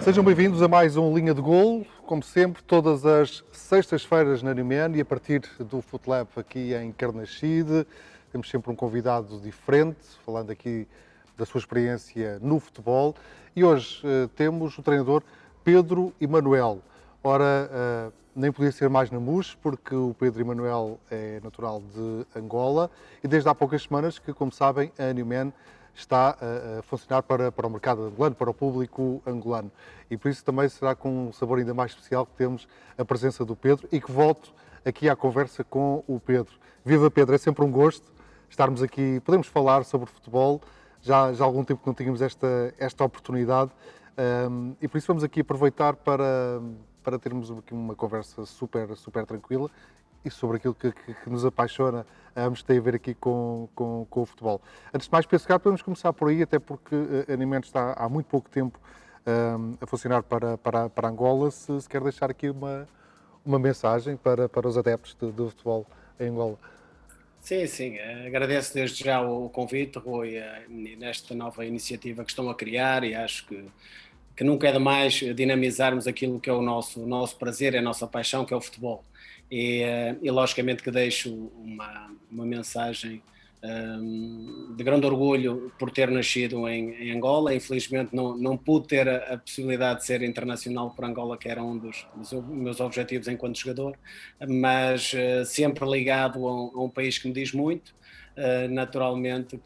Sejam bem-vindos a mais um Linha de Golo, como sempre, todas as sextas-feiras na Numen e a partir do FootLab aqui em Carnaxide. Temos sempre um convidado diferente, falando aqui da sua experiência no futebol. E hoje temos o treinador Pedro Emanuel. Ora, nem podia ser mais na MUS, porque o Pedro Emanuel é natural de Angola e desde há poucas semanas que, como sabem, a Numen está a funcionar para o mercado angolano, para o público angolano. E por isso também será com um sabor ainda mais especial que temos a presença do Pedro e que volto aqui à conversa com o Pedro. Viva Pedro, é sempre um gosto estarmos aqui, podemos falar sobre futebol, já há algum tempo que não tínhamos esta oportunidade e por isso vamos aqui aproveitar para termos aqui uma conversa super tranquila e sobre aquilo que nos apaixona a ambos tem a ver aqui com o futebol. Antes de mais, penso que podemos começar por aí, até porque a Numen está há muito pouco tempo a funcionar para Angola. Se quer deixar aqui uma mensagem para os adeptos do futebol em Angola. Sim, agradeço desde já o convite, Rui, nesta nova iniciativa que estão a criar e acho que nunca é demais dinamizarmos aquilo que é o nosso prazer, é a nossa paixão, que é o futebol. E logicamente que deixo uma mensagem de grande orgulho por ter nascido em Angola. Infelizmente não pude ter a possibilidade de ser internacional por Angola, que era um dos meus objetivos enquanto jogador, mas sempre ligado a um país que me diz muito. Naturalmente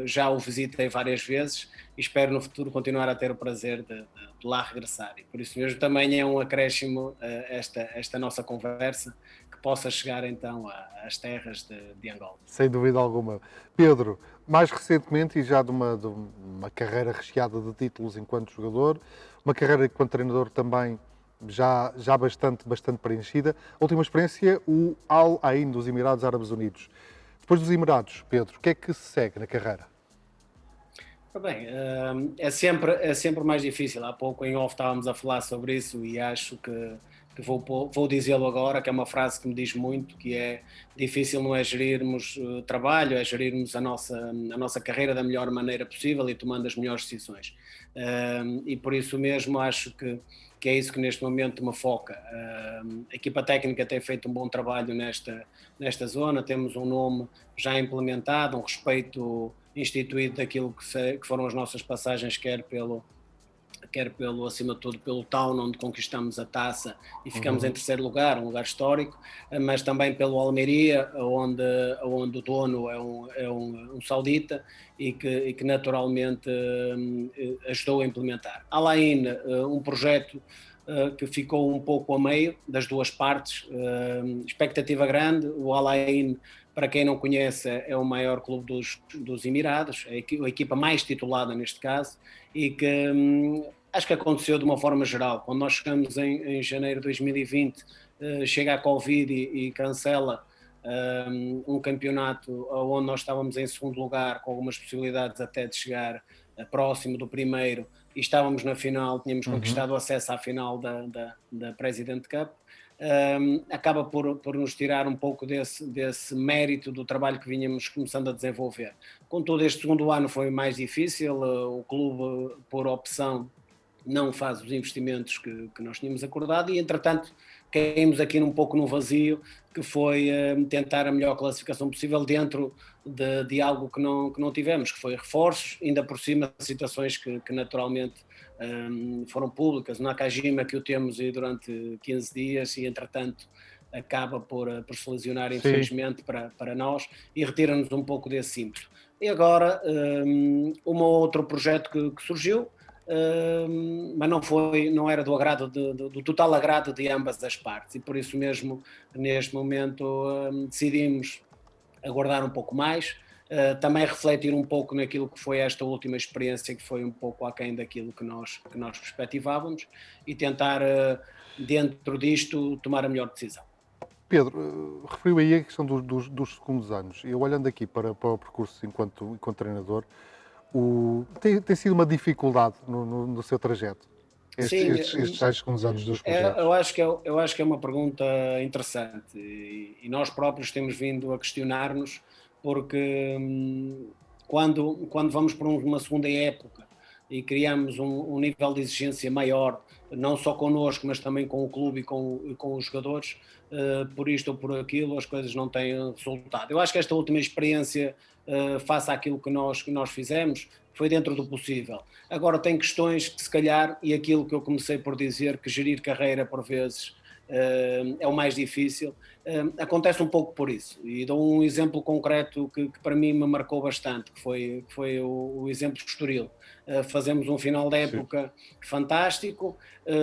já o visitei várias vezes e espero no futuro continuar a ter o prazer de lá regressar, e por isso mesmo também é um acréscimo esta nossa conversa, que possa chegar então às terras de Angola. Sem dúvida alguma. Pedro, mais recentemente e já de uma carreira recheada de títulos enquanto jogador, uma carreira enquanto treinador também já bastante preenchida. A última experiência, o Al Ain dos Emirados Árabes Unidos. Depois dos Emirados, Pedro, o que é que se segue na carreira? Bem, é sempre mais difícil. Há pouco em off estávamos a falar sobre isso e acho que vou dizê-lo agora, que é uma frase que me diz muito, que é: difícil não é gerirmos trabalho, é gerirmos a nossa carreira da melhor maneira possível e tomando as melhores decisões. E por isso mesmo acho que é isso que neste momento me foca. A equipa técnica tem feito um bom trabalho nesta zona, temos um nome já implementado, um respeito instituído daquilo que foram as nossas passagens, quer pelo, acima de tudo, pelo Town, onde conquistamos a taça e ficamos em terceiro lugar, um lugar histórico, mas também pelo Almeria, onde o dono é um saudita e que naturalmente ajudou a implementar. Al Ain, um projeto que ficou um pouco a meio das duas partes, expectativa grande. O Al Ain, para quem não conhece, é o maior clube dos Emirados, a equipa mais titulada neste caso, e que acho que aconteceu de uma forma geral. Quando nós chegamos em janeiro de 2020, chega a Covid e cancela um campeonato onde nós estávamos em segundo lugar, com algumas possibilidades até de chegar próximo do primeiro, e estávamos na final, tínhamos conquistado o acesso à final da President Cup. Acaba por nos tirar um pouco desse mérito do trabalho que vínhamos começando a desenvolver. Contudo, este segundo ano foi mais difícil, o clube, por opção, não faz os investimentos que nós tínhamos acordado e, entretanto, caímos aqui um pouco no vazio, que foi tentar a melhor classificação possível dentro de algo que não tivemos, que foi reforços, ainda por cima situações que naturalmente foram públicas. O Nakajima, que o temos aí durante 15 dias e, entretanto, acaba por se lesionar, infelizmente, para nós, e retira-nos um pouco desse ímpeto. E agora, um outro projeto que surgiu, mas não era do total agrado de ambas as partes, e por isso mesmo neste momento decidimos aguardar um pouco mais, também refletir um pouco naquilo que foi esta última experiência, que foi um pouco aquém daquilo que nós perspectivávamos, e tentar dentro disto tomar a melhor decisão. Pedro, referiu aí a questão dos segundos anos. Eu, olhando aqui para o percurso enquanto treinador, tem sido uma dificuldade no seu trajeto, estes 6 segundos anos dos projetos? Eu acho que é uma pergunta interessante, e nós próprios temos vindo a questionar-nos, porque quando vamos para uma segunda época, e criamos um nível de exigência maior, não só connosco, mas também com o clube e com os jogadores, por isto ou por aquilo, as coisas não têm resultado. Eu acho que esta última experiência, face àquilo que nós fizemos, foi dentro do possível. Agora tem questões que se calhar, e aquilo que eu comecei por dizer, que gerir carreira por vezes é o mais difícil, acontece um pouco por isso. E dou um exemplo concreto que para mim me marcou bastante, que foi o exemplo de Estoril. Fazemos um final de época fantástico,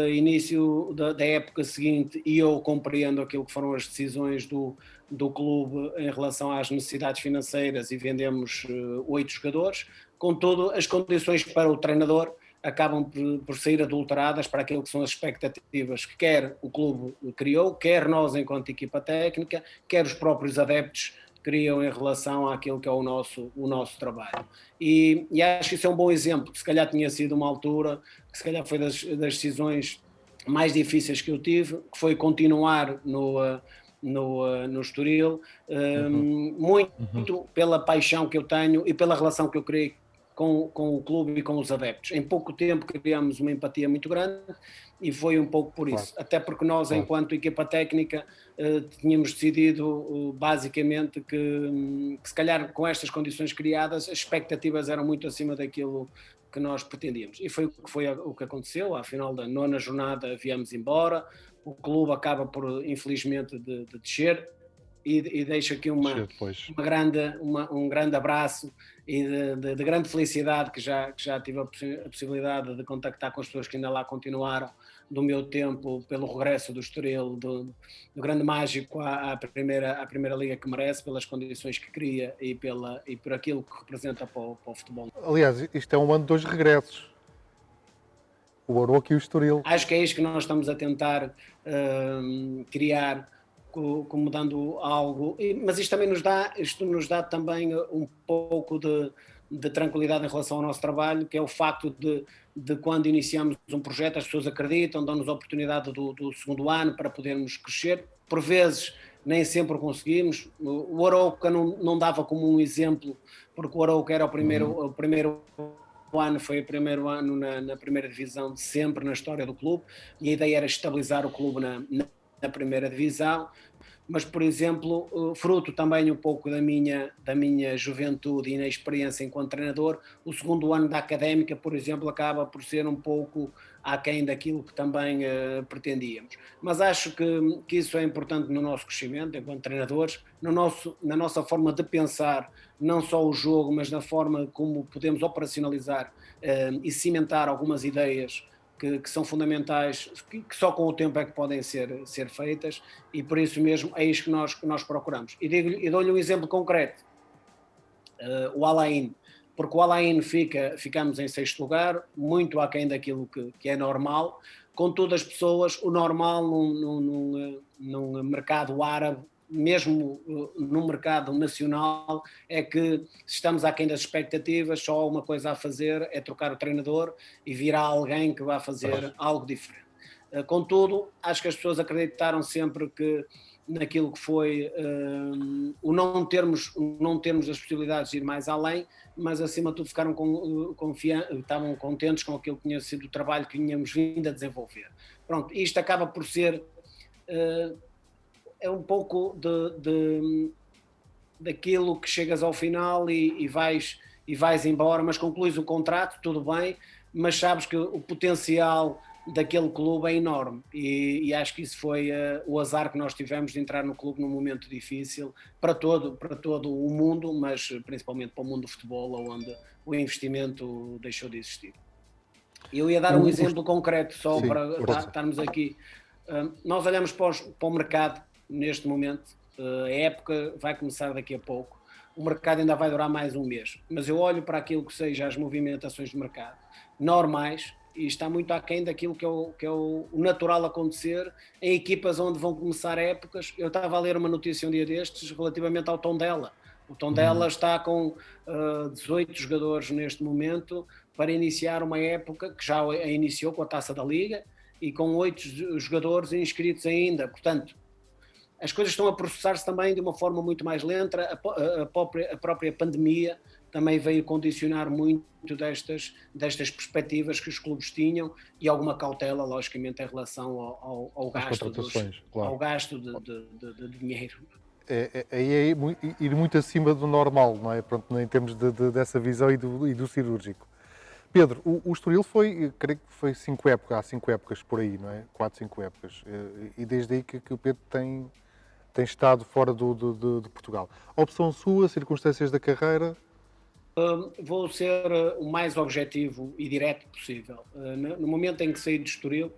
início da época seguinte, e eu compreendo aquilo que foram as decisões do clube em relação às necessidades financeiras, e vendemos 8 jogadores. Contudo, as condições para o treinador acabam por sair adulteradas para aquilo que são as expectativas que quer o clube criou, quer nós enquanto equipa técnica, quer os próprios adeptos criam em relação àquilo que é o nosso trabalho. E acho que isso é um bom exemplo, que se calhar tinha sido uma altura, que se calhar foi das decisões mais difíceis que eu tive, que foi continuar no Estoril, muito pela paixão que eu tenho e pela relação que eu criei com o clube e com os adeptos. Em pouco tempo criamos uma empatia muito grande e foi um pouco por isso. Até porque nós, enquanto equipa técnica, tínhamos decidido basicamente que se calhar com estas condições criadas, as expectativas eram muito acima daquilo que nós pretendíamos. E foi o que aconteceu. À final da 9ª jornada viemos embora, o clube acaba por, infelizmente, de descer. E deixo aqui um grande abraço e de grande felicidade, que já tive a possibilidade de contactar com as pessoas que ainda lá continuaram, do meu tempo, pelo regresso do Estoril, do grande mágico à primeira liga que merece, pelas condições que cria e por aquilo que representa para o futebol. Aliás, isto é um ano de 2 regressos. O Aroca e o Estoril. Acho que é isto que nós estamos a tentar criar, como dando algo, mas isto nos dá também um pouco de tranquilidade em relação ao nosso trabalho, que é o facto de quando iniciamos um projeto as pessoas acreditam, dão-nos a oportunidade do segundo ano para podermos crescer. Por vezes nem sempre conseguimos. O Arouca não dava como um exemplo, porque o Arouca era o primeiro ano, foi o primeiro ano na primeira divisão de sempre na história do clube, e a ideia era estabilizar o clube na primeira divisão. Mas, por exemplo, fruto também um pouco da minha juventude e na experiência enquanto treinador, o segundo ano da Académica, por exemplo, acaba por ser um pouco aquém daquilo que também pretendíamos. Mas acho que isso é importante no nosso crescimento enquanto treinadores, na nossa forma de pensar, não só o jogo, mas na forma como podemos operacionalizar e cimentar algumas ideias que são fundamentais, que só com o tempo é que podem ser feitas, e por isso mesmo é isso que nós procuramos. E dou-lhe um exemplo concreto, o Al-Ain, porque o Al-Ain ficamos em 6º lugar, muito aquém daquilo que é normal. Contudo, as pessoas, o normal num mercado árabe, mesmo no mercado nacional, é que se estamos aquém das expectativas, só há uma coisa a fazer, é trocar o treinador e virá alguém que vai fazer algo diferente. Contudo, acho que as pessoas acreditaram sempre que naquilo que foi o não termos as possibilidades de ir mais além, mas acima de tudo estavam contentes com aquilo que tinha sido o trabalho que tínhamos vindo a desenvolver. Pronto, isto acaba por ser é um pouco daquilo que chegas ao final e vais embora, mas concluís o contrato, tudo bem, mas sabes que o potencial daquele clube é enorme, e acho que isso foi o azar que nós tivemos de entrar no clube num momento difícil para todo o mundo, mas principalmente para o mundo do futebol, onde o investimento deixou de existir. Eu ia dar um exemplo concreto só para estarmos aqui. Nós olhamos para o mercado neste momento, a época vai começar daqui a pouco, o mercado ainda vai durar mais um mês, mas eu olho para aquilo que seja as movimentações de mercado normais, e está muito aquém daquilo que é o natural acontecer em equipas onde vão começar épocas. Eu estava a ler uma notícia um dia destes relativamente ao Tondela. O Tondela está com 18 jogadores neste momento para iniciar uma época que já a iniciou com a Taça da Liga e com 8 jogadores inscritos ainda. Portanto, as coisas estão a processar-se também de uma forma muito mais lenta. A própria pandemia também veio condicionar muito destas perspectivas que os clubes tinham e alguma cautela, logicamente, em relação ao As gasto, contratações, claro. ao gasto de dinheiro. Aí é ir muito acima do normal, não é? Pronto, em termos dessa visão e do cirúrgico. Pedro, o Estoril foi, creio que foi há 5 épocas por aí, não é? 4, 5 épocas. E desde aí que o Pedro tem estado fora de Portugal. Opção sua, circunstâncias da carreira? Vou ser o mais objetivo e direto possível. No momento em que saí de Estoril,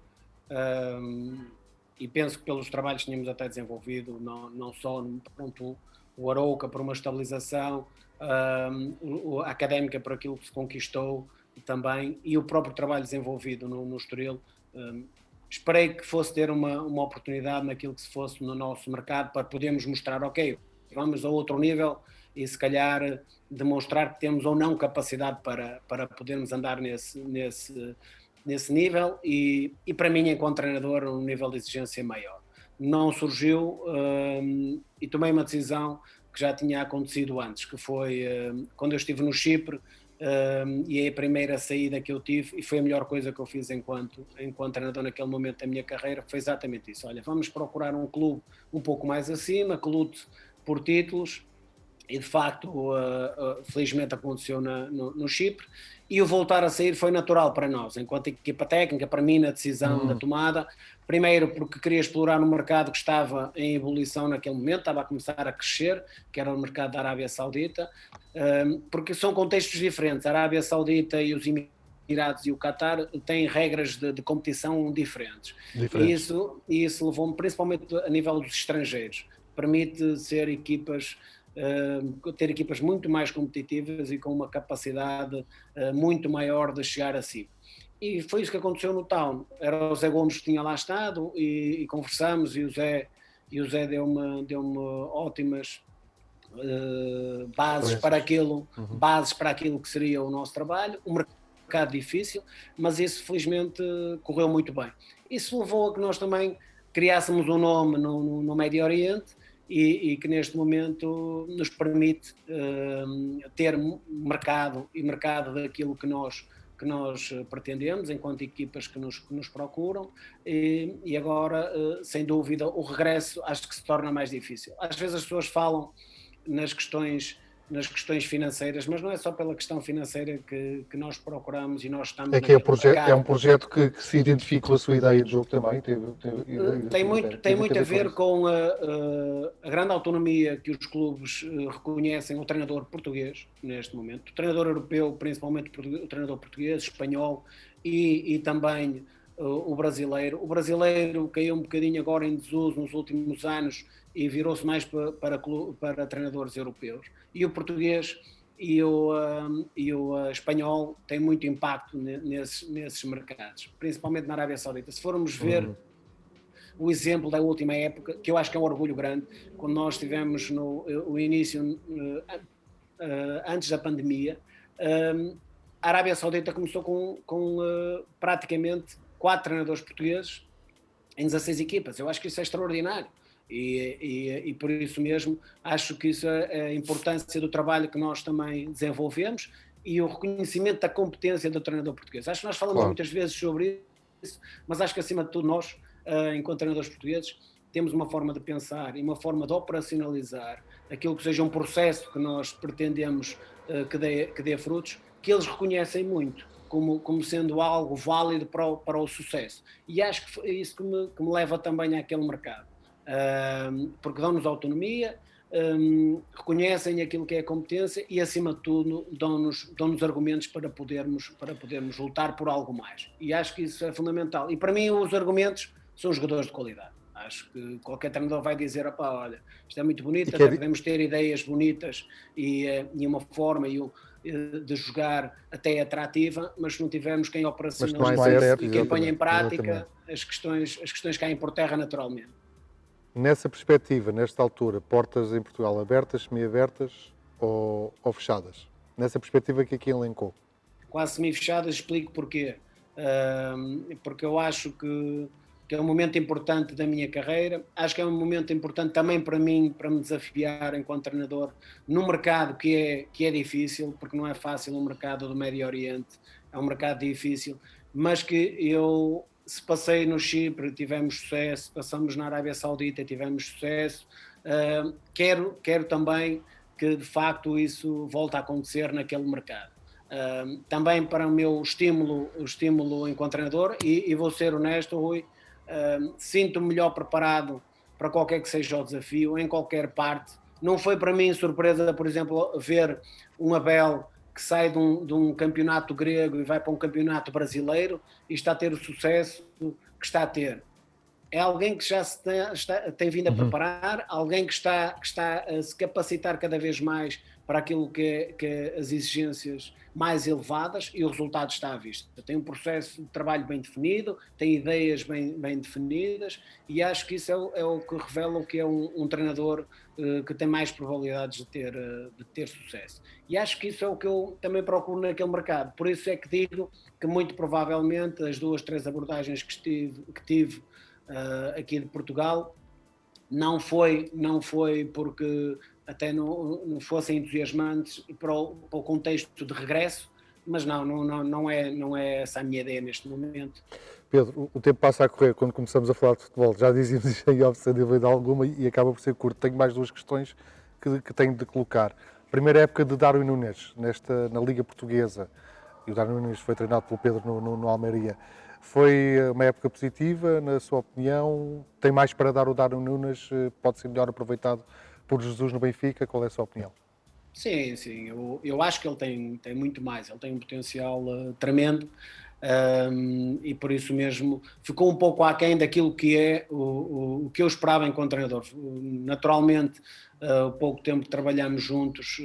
e penso que pelos trabalhos que tínhamos até desenvolvido, não só pronto, o Arouca por uma estabilização, a Académica por aquilo que se conquistou também, e o próprio trabalho desenvolvido no Estoril, esperei que fosse ter uma oportunidade naquilo que se fosse no nosso mercado para podermos mostrar, ok, vamos a outro nível e se calhar demonstrar que temos ou não capacidade para podermos andar nesse nível e para mim, enquanto treinador, um nível de exigência maior. Não surgiu e tomei uma decisão que já tinha acontecido antes, que foi quando eu estive no Chipre, e é a primeira saída que eu tive e foi a melhor coisa que eu fiz enquanto treinador naquele momento da minha carreira, foi exatamente isso. Olha, vamos procurar um clube um pouco mais acima, que lute por títulos, e de facto, felizmente aconteceu no Chipre, e o voltar a sair foi natural para nós, enquanto equipa técnica, para mim na decisão da tomada, primeiro porque queria explorar um mercado que estava em ebulição naquele momento, estava a começar a crescer, que era o mercado da Arábia Saudita, porque são contextos diferentes, a Arábia Saudita e os Emirados e o Qatar têm regras de competição diferentes. E isso levou-me, principalmente a nível dos estrangeiros, permite ter equipas muito mais competitivas e com uma capacidade muito maior de chegar acima. E foi isso que aconteceu no Town. Era o Zé Gomes que tinha lá estado e conversamos e o Zé deu-me ótimas bases para aquilo que seria o nosso trabalho. Um mercado difícil, mas isso felizmente correu muito bem. Isso levou a que nós também criássemos um nome no Médio Oriente, e que neste momento nos permite ter mercado daquilo que nós pretendemos, enquanto equipas que nos procuram, e agora, sem dúvida, o regresso acho que se torna mais difícil. Às vezes as pessoas falam nas questões financeiras, mas não é só pela questão financeira que nós procuramos e nós estamos é um projeto que se identifica com a sua ideia de jogo também. Tem muito a ver com a grande autonomia que os clubes reconhecem ao treinador português neste momento, o treinador europeu, principalmente o treinador português, espanhol e também o brasileiro. O brasileiro caiu um bocadinho agora em desuso nos últimos anos e virou-se mais para treinadores europeus. E o português e o espanhol têm muito impacto nesses mercados, principalmente na Arábia Saudita. Se formos ver o exemplo da última época, que eu acho que é um orgulho grande, quando nós tivemos o início, antes da pandemia, a Arábia Saudita começou com praticamente 4 treinadores portugueses em 16 equipas. Eu acho que isso é extraordinário. E por isso mesmo acho que isso é a importância do trabalho que nós também desenvolvemos e o reconhecimento da competência do treinador português. Acho que nós falamos muitas vezes sobre isso, mas acho que acima de tudo nós, enquanto treinadores portugueses, temos uma forma de pensar e uma forma de operacionalizar aquilo que seja um processo que nós pretendemos que dê frutos, que eles reconhecem muito como sendo algo válido para o sucesso. E acho que é isso que me leva também àquele mercado. Porque dão-nos autonomia, reconhecem aquilo que é a competência e, acima de tudo, dão-nos argumentos para podermos lutar por algo mais. E acho que isso é fundamental. E para mim os argumentos são jogadores de qualidade. Acho que qualquer treinador vai dizer, olha, isto é muito bonito, até podemos ter ideias bonitas e uma forma de jogar até atrativa, mas se não tivermos quem operacionalize e quem ponha em prática, as questões caem por terra naturalmente. Nessa perspectiva, nesta altura, portas em Portugal abertas, semi-abertas ou fechadas? Nessa perspectiva que aqui elencou. Quase semi-fechadas, explico porquê. Porque eu acho que que é um momento importante da minha carreira. Acho que é um momento importante também para mim, para me desafiar enquanto treinador num mercado que é difícil, porque não é fácil o mercado do Médio Oriente, é um mercado difícil, mas que eu, se passei no Chipre, tivemos sucesso, passamos na Arábia Saudita, tivemos sucesso, quero também que de facto isso volte a acontecer naquele mercado. Também para o meu estímulo enquanto treinador, e vou ser honesto, Rui, sinto-me melhor preparado para qualquer que seja o desafio, em qualquer parte. Não foi para mim surpresa, por exemplo, ver um Abel que sai de um campeonato grego e vai para um campeonato brasileiro e está a ter o sucesso que está a ter. É alguém que já tem vindo a preparar, alguém que está a se capacitar cada vez mais para aquilo que é as exigências mais elevadas, e o resultado está à vista. Tem um processo de trabalho bem definido, tem ideias bem definidas, e acho que isso é o que revela o que é um treinador que tem mais probabilidades de ter sucesso. E acho que isso é o que eu também procuro naquele mercado. Por isso é que digo que muito provavelmente as 2-3 abordagens que tive aqui de Portugal não foi porque até não fossem entusiasmantes para o contexto de regresso, mas não é essa a minha ideia neste momento. Pedro, o tempo passa a correr quando começamos a falar de futebol. Já dizíamos isto em off, sem dúvida alguma, e acaba por ser curto. Tenho mais duas questões que tenho de colocar. Primeira época de Darwin Núñez na Liga Portuguesa, e o Darwin Núñez foi treinado pelo Pedro no Almeria. Foi uma época positiva, na sua opinião? Tem mais para dar o Darwin Núñez? Pode ser melhor aproveitado por Jesus no Benfica? Qual é a sua opinião? Sim, eu acho que ele tem muito mais, ele tem um potencial tremendo, e por isso mesmo ficou um pouco aquém daquilo que é o que eu esperava enquanto treinador. Naturalmente, o pouco tempo que trabalhamos juntos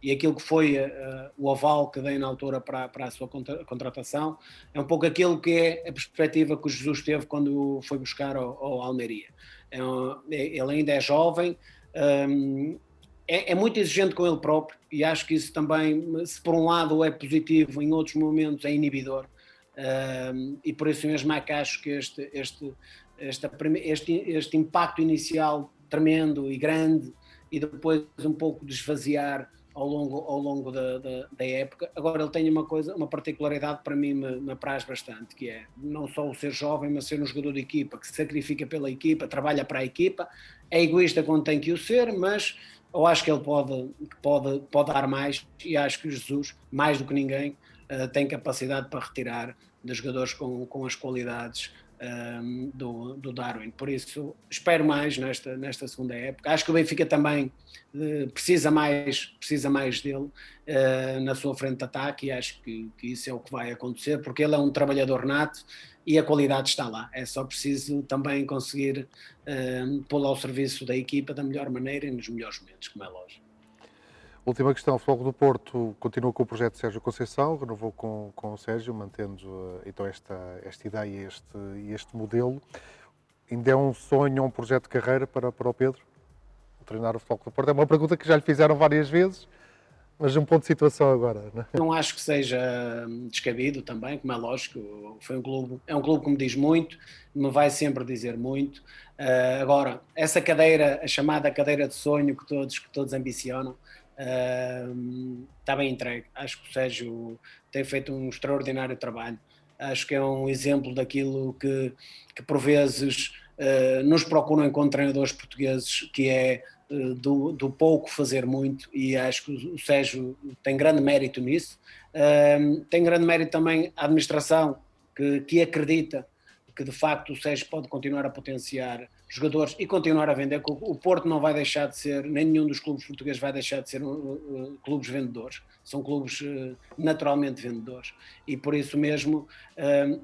e aquilo que foi o aval que dei na altura para a sua contratação, é um pouco aquilo que é a perspectiva que o Jesus teve quando foi buscar ao Almeria. Ele ainda é jovem, é muito exigente com ele próprio, e acho que isso também, se por um lado é positivo, em outros momentos é inibidor, e por isso mesmo é que acho que este impacto inicial tremendo e grande, e depois um pouco de esvaziar ao longo da época. Agora ele tem uma particularidade que para mim me apraz bastante, que é não só o ser jovem, mas ser um jogador de equipa, que se sacrifica pela equipa, trabalha para a equipa, é egoísta quando tem que o ser, mas eu acho que ele pode dar mais, e acho que o Jesus, mais do que ninguém, tem capacidade para retirar de jogadores com as qualidades do Darwin. Por isso espero mais nesta segunda época. Acho que o Benfica também precisa mais dele na sua frente de ataque, e acho que isso é o que vai acontecer, porque ele é um trabalhador nato e a qualidade está lá. É só preciso também conseguir pô-lo ao serviço da equipa da melhor maneira e nos melhores momentos, como é lógico. Última questão, o Futebol do Porto continua com o projeto de Sérgio Conceição, renovou com o Sérgio, mantendo então esta ideia e este modelo. Ainda é um sonho, um projeto de carreira para o Pedro, treinar o Futebol do Porto? É uma pergunta que já lhe fizeram várias vezes, mas um ponto de situação agora. Não acho que seja descabido também, como é lógico, é um clube que me diz muito, me vai sempre dizer muito. Agora, essa cadeira, a chamada cadeira de sonho que todos ambicionam, está bem entregue. Acho que o Sérgio tem feito um extraordinário trabalho. Acho que é um exemplo daquilo que por vezes nos procuram enquanto treinadores portugueses, que é do pouco fazer muito, e acho que o Sérgio tem grande mérito nisso. Tem grande mérito também a administração, que acredita que de facto o Sérgio pode continuar a potenciar jogadores e continuar a vender, que o Porto não vai deixar de ser, nem nenhum dos clubes portugueses vai deixar de ser clubes vendedores, são clubes naturalmente vendedores, e por isso mesmo,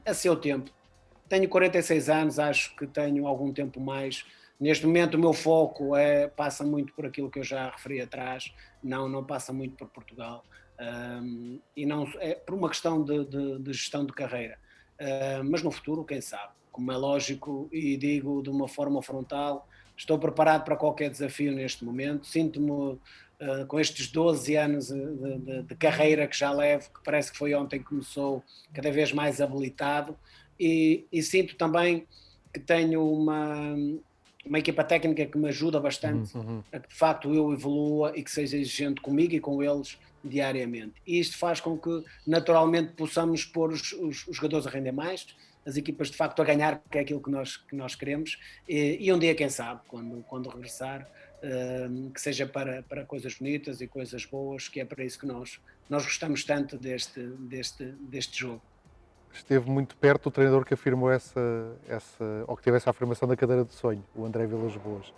a seu tempo. Tenho 46 anos, acho que tenho algum tempo mais. Neste momento o meu foco passa muito por aquilo que eu já referi atrás, não passa muito por Portugal, e não é por uma questão de gestão de carreira. Mas no futuro, quem sabe, como é lógico, e digo de uma forma frontal, estou preparado para qualquer desafio neste momento. Sinto-me com estes 12 anos de carreira que já levo, que parece que foi ontem que começou, cada vez mais habilitado, e sinto também que tenho uma equipa técnica que me ajuda bastante a que de facto eu evolua e que seja exigente comigo e com eles diariamente. E isto faz com que naturalmente possamos pôr os jogadores a render mais, as equipas de facto a ganhar, que é aquilo que nós queremos, e um dia, quem sabe, quando regressar, que seja para coisas bonitas e coisas boas, que é para isso que nós gostamos tanto deste jogo. Esteve muito perto do treinador que afirmou ou que teve essa afirmação da cadeira de sonho, o André Vilas-Boas.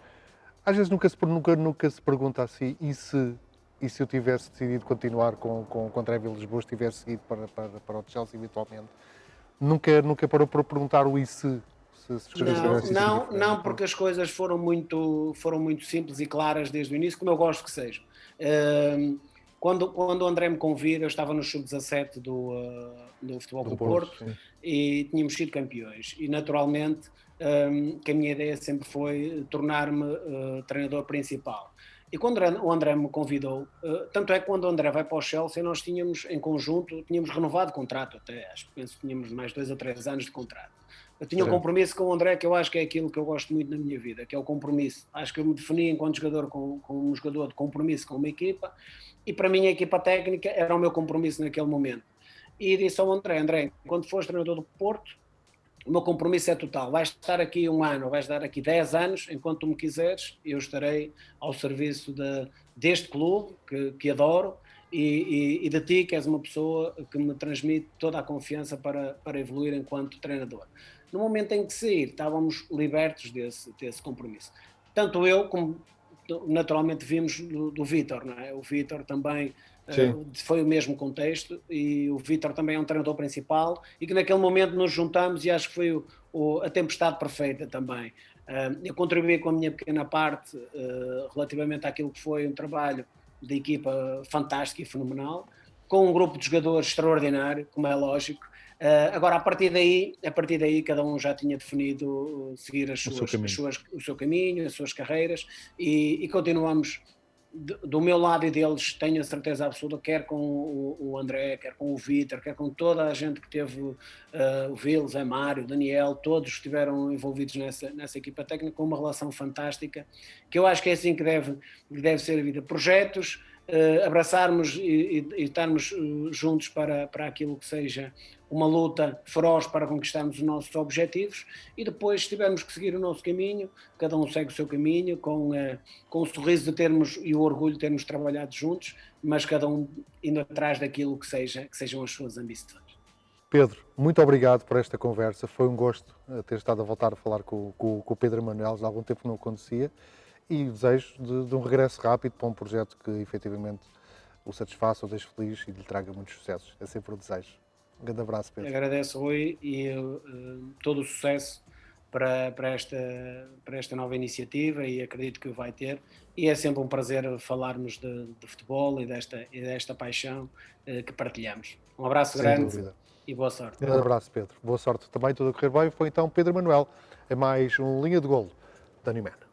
Às vezes nunca se pergunta assim, e se eu tivesse decidido continuar com o André Vilas-Boas, tivesse seguido para o Chelsea eventualmente. Nunca parou para perguntar o e se as coisas tivessem sido diferentes. Não, porque as coisas foram muito simples e claras desde o início, como eu gosto que sejam. Quando o André me convida, eu estava no sub-17 do Futebol do Porto e tínhamos sido campeões. E naturalmente que a minha ideia sempre foi tornar-me treinador principal. E quando o André me convidou, tanto é que quando o André vai para o Chelsea, nós tínhamos em conjunto, tínhamos renovado o contrato até, penso que tínhamos mais 2 ou 3 anos de contrato. Eu tinha um compromisso com o André, que eu acho que é aquilo que eu gosto muito na minha vida, que é o compromisso. Acho que eu me defini enquanto jogador com um jogador de compromisso com uma equipa, e para mim a equipa técnica era o meu compromisso naquele momento. E disse ao André, quando fores treinador do Porto, o meu compromisso é total, vais estar aqui 1 ano, vais estar aqui 10 anos, enquanto tu me quiseres, eu estarei ao serviço deste clube, que adoro, e de ti, que és uma pessoa que me transmite toda a confiança para evoluir enquanto treinador. No momento em que sair, estávamos libertos desse compromisso. Tanto eu como naturalmente vimos do Vítor, não é? O Vítor também foi o mesmo contexto, e o Vítor também é um treinador principal, e que naquele momento nos juntamos, e acho que foi a tempestade perfeita também. Eu contribuí com a minha pequena parte relativamente àquilo que foi um trabalho de equipa fantástico e fenomenal, com um grupo de jogadores extraordinário, como é lógico. Agora, a partir daí, cada um já tinha definido seguir o seu caminho, as suas carreiras, e continuamos, do meu lado e deles, tenho a certeza absoluta, quer com o André, quer com o Vítor, quer com toda a gente que teve, o Vils, a Mário, o Daniel, todos estiveram envolvidos nessa equipa técnica, com uma relação fantástica, que eu acho que é assim que deve ser a vida. Projetos, abraçarmos e estarmos juntos para aquilo que seja uma luta feroz para conquistarmos os nossos objetivos, e depois, se tivermos que seguir o nosso caminho, cada um segue o seu caminho, com o sorriso de termos e o orgulho de termos trabalhado juntos, mas cada um indo atrás daquilo que sejam as suas ambições. Pedro, muito obrigado por esta conversa, foi um gosto ter estado a voltar a falar com o Pedro Manuel, já há algum tempo que não acontecia, e desejo de um regresso rápido para um projeto que efetivamente o satisfaça, o deixe feliz e lhe traga muitos sucessos. É sempre o desejo. Um grande abraço, Pedro. Agradeço, Rui, e todo o sucesso para esta nova iniciativa, e acredito que o vai ter. E é sempre um prazer falarmos de futebol e desta paixão que partilhamos. Um abraço grande e boa sorte. Um grande abraço, Pedro. Boa sorte também, tudo a correr bem. Foi então Pedro Manuel, a mais um Linha de Golo da New Man.